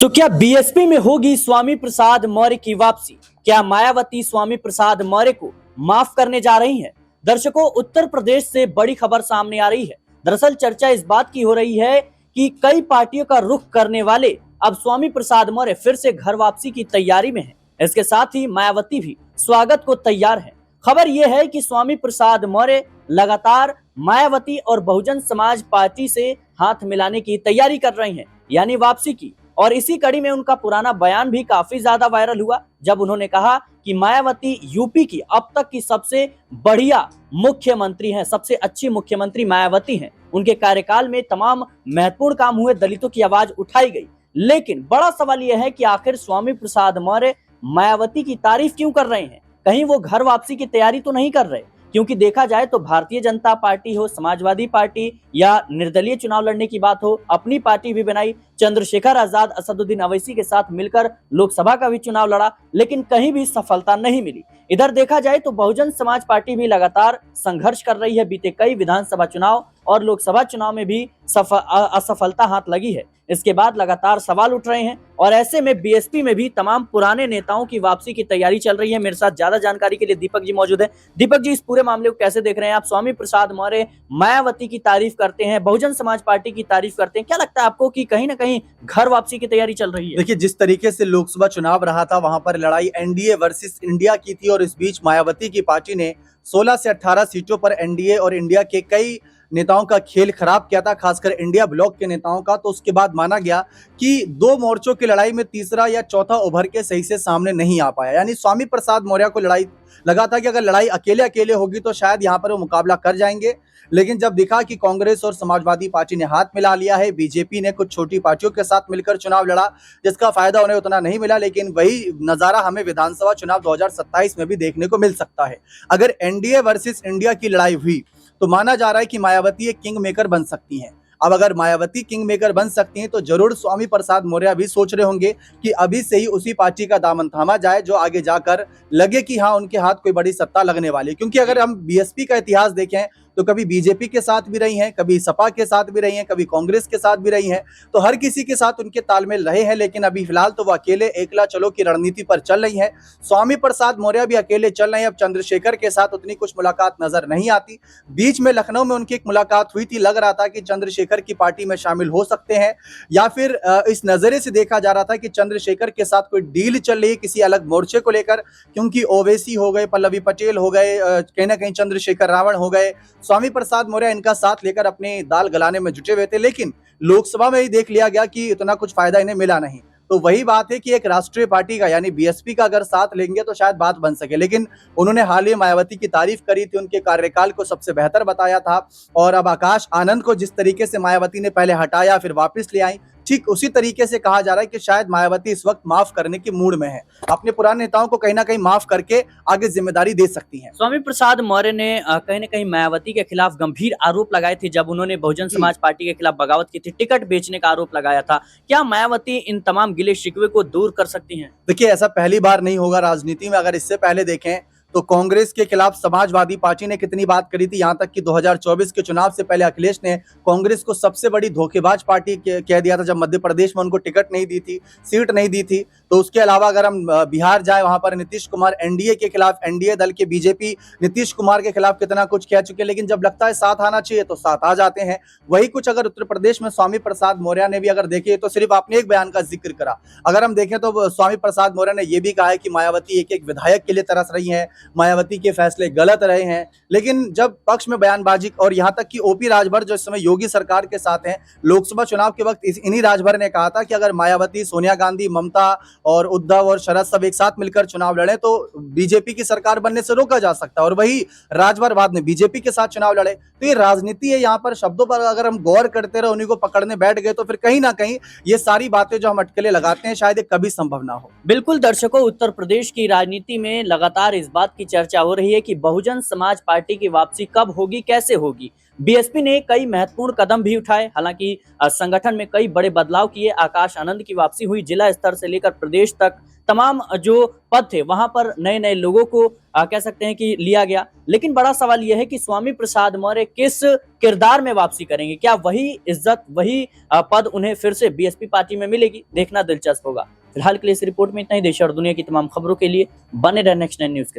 तो क्या बीएसपी में होगी स्वामी प्रसाद मौर्य की वापसी? क्या मायावती स्वामी प्रसाद मौर्य को माफ करने जा रही हैं? दर्शकों, उत्तर प्रदेश से बड़ी खबर सामने आ रही है। दरअसल चर्चा इस बात की हो रही है कि कई पार्टियों का रुख करने वाले अब स्वामी प्रसाद मौर्य फिर से घर वापसी की तैयारी में हैं। इसके साथ ही मायावती भी स्वागत को तैयार है। खबर यह है कि स्वामी प्रसाद मौर्य लगातार मायावती और बहुजन समाज पार्टी से हाथ मिलाने की तैयारी कर रही हैं, यानी वापसी की। और इसी कड़ी में उनका पुराना बयान भी काफी ज्यादा वायरल हुआ, जब उन्होंने कहा कि मायावती यूपी की अब तक की सबसे बढ़िया मुख्यमंत्री हैं, सबसे अच्छी मुख्यमंत्री मायावती हैं। उनके कार्यकाल में तमाम महत्वपूर्ण काम हुए, दलितों की आवाज उठाई गई। लेकिन बड़ा सवाल यह है कि आखिर स्वामी प्रसाद मौर्य मायावती की तारीफ क्यों कर रहे हैं? कहीं वो घर वापसी की तैयारी तो नहीं कर रहे? क्योंकि देखा जाए तो भारतीय जनता पार्टी हो, समाजवादी पार्टी या निर्दलीय चुनाव लड़ने की बात हो, अपनी पार्टी भी बनाई, चंद्रशेखर आजाद असदुद्दीन अवैसी के साथ मिलकर लोकसभा का भी चुनाव लड़ा, लेकिन कहीं भी सफलता नहीं मिली। इधर देखा जाए तो बहुजन समाज पार्टी भी लगातार संघर्ष कर रही है। बीते कई विधानसभा चुनाव और लोकसभा चुनाव में भी असफलता हाथ लगी है। इसके बाद लगातार सवाल उठ रहे हैं और ऐसे में बीएसपी में भी तमाम पुराने नेताओं की वापसी की तैयारी चल रही है। मेरे साथ ज्यादा जानकारी के लिए दीपक जी मौजूद है। दीपक जी, इस पूरे मामले को कैसे देख रहे हैं आप? स्वामी प्रसाद मौर्य मायावती की तारीफ करते हैं, बहुजन समाज पार्टी की तारीफ करते हैं, क्या लगता है आपको कि कहीं ना कहीं घर वापसी की तैयारी चल रही है? देखिए, जिस तरीके से लोकसभा चुनाव रहा था, वहां पर लड़ाई एनडीए वर्सेस इंडिया की थी और इस बीच मायावती की पार्टी ने 16 से 18 सीटों पर एनडीए और इंडिया के कई नेताओं का खेल खराब किया था, खासकर इंडिया ब्लॉक के नेताओं का। तो उसके बाद माना गया कि दो मोर्चों की लड़ाई में तीसरा या चौथा उभर के सही से सामने नहीं आ पाया। यानी स्वामी प्रसाद मौर्य को लड़ाई लगा था कि अगर लड़ाई अकेले अकेले होगी तो शायद यहाँ पर वो मुकाबला कर जाएंगे। लेकिन जब दिखा कि कांग्रेस और समाजवादी पार्टी ने हाथ मिला लिया है, बीजेपी ने कुछ छोटी पार्टियों के साथ मिलकर चुनाव लड़ा, जिसका फायदा उन्हें उतना नहीं मिला। लेकिन वही नजारा हमें विधानसभा चुनाव 2027 में भी देखने को मिल सकता है। अगर एनडीए वर्सेस इंडिया की लड़ाई हुई तो माना जा रहा है कि मायावती एक किंग मेकर बन सकती हैं। अब अगर मायावती किंग मेकर बन सकती हैं तो जरूर स्वामी प्रसाद मौर्य भी सोच रहे होंगे कि अभी से ही उसी पार्टी का दामन थामा जाए जो आगे जाकर लगे कि हाँ, उनके हाथ कोई बड़ी सत्ता लगने वाली है। क्योंकि अगर हम बीएसपी का इतिहास देखें तो कभी बीजेपी के साथ भी रही हैं, कभी सपा के साथ भी रही हैं, कभी कांग्रेस के साथ भी रही हैं, तो हर किसी के साथ उनके तालमेल रहे हैं। लेकिन अभी फिलहाल तो वो अकेले एकला चलो की रणनीति पर चल रही है। स्वामी प्रसाद मौर्य भी अकेले चल रहे हैं। अब चंद्रशेखर के साथ उतनी कुछ मुलाकात नजर नहीं आती। बीच में लखनऊ में उनकी एक मुलाकात हुई थी, लग रहा था कि चंद्रशेखर की पार्टी में शामिल हो सकते हैं, या फिर इस नजरे से देखा जा रहा था कि चंद्रशेखर के साथ कोई डील चल रही है किसी अलग मोर्चे को लेकर। क्योंकि ओवैसी हो गए, पल्लवी पटेल हो गए, कहीं ना कहीं चंद्रशेखर रावण हो गए, स्वामी प्रसाद मौर्य इनका साथ लेकर अपनी दाल गलाने में जुटे हुए थे। लेकिन लोकसभा में ही देख लिया गया कि इतना कुछ फायदा इन्हें मिला नहीं। तो वही बात है कि एक राष्ट्रीय पार्टी का यानी बीएसपी का अगर साथ लेंगे तो शायद बात बन सके। लेकिन उन्होंने हाल ही मायावती की तारीफ करी थी, उनके कार्यकाल को सबसे बेहतर बताया था। और अब आकाश आनंद को जिस तरीके से मायावती ने पहले हटाया फिर वापस ले आई, ठीक उसी तरीके से कहा जा रहा है कि शायद मायावती इस वक्त माफ करने की मूड में है। अपने पुराने नेताओं को कहीं ना कहीं माफ करके आगे जिम्मेदारी दे सकती हैं। स्वामी प्रसाद मौर्य ने कहीं न कहीं मायावती के खिलाफ गंभीर आरोप लगाए थे, जब उन्होंने बहुजन समाज पार्टी के खिलाफ बगावत की थी, टिकट बेचने का आरोप लगाया था। क्या मायावती इन तमाम गिले शिकवे को दूर कर सकती हैं? देखिए, ऐसा पहली बार नहीं होगा राजनीति में। अगर इससे पहले देखें तो कांग्रेस के खिलाफ समाजवादी पार्टी ने कितनी बात करी थी, यहां तक कि 2024 के चुनाव से पहले अखिलेश ने कांग्रेस को सबसे बड़ी धोखेबाज पार्टी कह दिया था, जब मध्य प्रदेश में उनको टिकट नहीं दी थी, सीट नहीं दी थी। तो उसके अलावा अगर हम बिहार जाए, वहां पर नीतीश कुमार एनडीए के खिलाफ, एनडीए दल के बीजेपी नीतीश कुमार के खिलाफ कितना कुछ कह चुके, लेकिन जब लगता है साथ आना चाहिए तो साथ आ जाते हैं। वही कुछ अगर उत्तर प्रदेश में स्वामी प्रसाद मौर्य ने भी अगर देखे, तो सिर्फ आपने एक बयान का जिक्र करा, अगर हम देखें तो स्वामी प्रसाद मौर्य ने यह भी कहा है कि मायावती एक एक विधायक के लिए तरस रही है, मायावती के फैसले गलत रहे हैं। लेकिन जब पक्ष में बयानबाजी, और यहां तक कि ओपी राजभर जो इस समय योगी सरकार के साथ हैं, लोकसभा चुनाव के वक्त इन्हीं राजभर ने कहा था कि अगर मायावती, सोनिया गांधी, ममता और उद्धव और शरद सब एक साथ मिलकर चुनाव लड़े तो बीजेपी की सरकार बनने से रोका जा सकता है। और वही राजभर बाद में बीजेपी के साथ चुनाव लड़े। तो ये राजनीति है, यहाँ पर शब्दों पर अगर हम गौर करते रहे, उन्हीं को पकड़ने बैठ गए तो फिर कहीं ना कहीं ये सारी बातें जो हम अटकलें लगाते हैं शायद कभी संभव ना हो। बिल्कुल दर्शकों, उत्तर प्रदेश की राजनीति में लगातार इस बात बात की चर्चा हो रही है कि बहुजन समाज पार्टी की वापसी कब होगी, कैसे होगी। बीएसपी ने कई महत्वपूर्ण कदम भी उठाए, हालांकि संगठन में कई बड़े बदलाव किए। आकाश आनंद की वापसी हुई, जिला स्तर से लेकर प्रदेश तक तमाम जो पद थे वहां पर नए नए लोगों को कह सकते हैं कि लिया गया। लेकिन बड़ा सवाल यह है कि स्वामी प्रसाद मौर्य किस किरदार में वापसी करेंगे, क्या वही इज्जत, वही पद उन्हें फिर से बीएसपी पार्टी में मिलेगी, देखना दिलचस्प होगा। फिलहाल के लिए इस रिपोर्ट में इतना ही। देश और दुनिया की तमाम खबरों के लिए बने रहे नेक्स्ट 9 न्यूज के साथ।